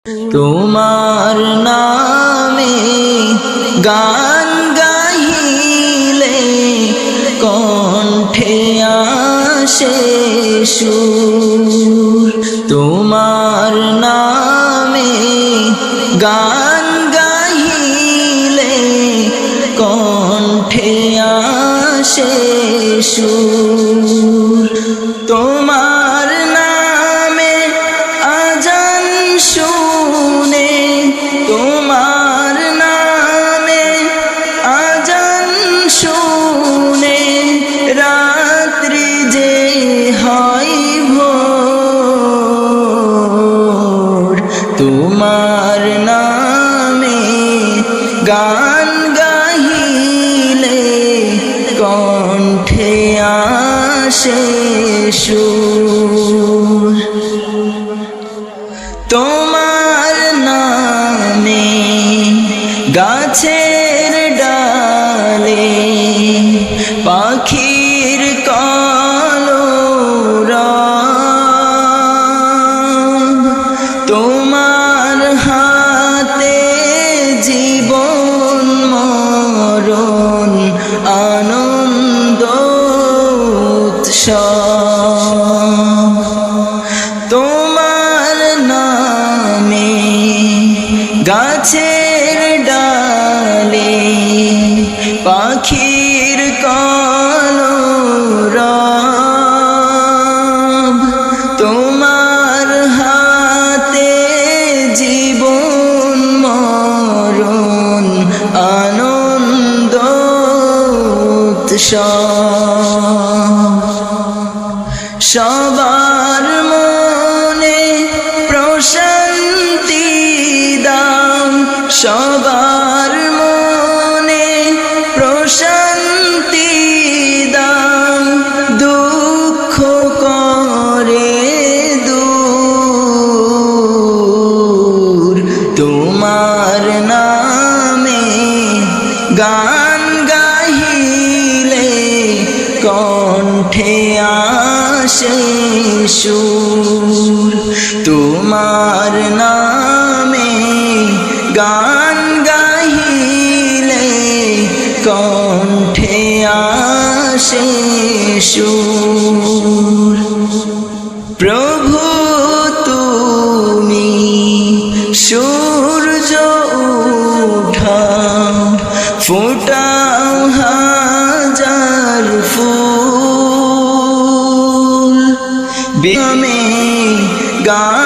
তোমার নামে গান গাহিলে কণ্ঠে আসে সুর। তোমার নামে গান গাহিলে কণ্ঠে আসে সুর। তোমার নামে আজান শুনে, তোমার নামে আজান শুনে রাত্রি যে হয় ভোর। তোমার নামে গান গাহিলে কণ্ঠে আসে সুর। তোমার নামে গাছের ডালে পাখির কলরব। তোমার হাতে জীবন মরণ আনন্দ উৎসব। তোমার নামে গাছের ডালে পাখির কলরব। তোমার হাতে জীবন মরণ আনন্দ উৎসব। সবার মনে প্রশান্তি দাও, সবার মনে প্রশান্তি দাও, দুঃখ করে দূর। তোমার নামে গান গাহিলে কণ্ঠে আসে সুর। তোমার নামে গান গাহিলে কণ্ঠে আসে সুর। প্রভু তুমি সূর্য উঠাও, ফোটাও হাজার ফুল। বিমে গান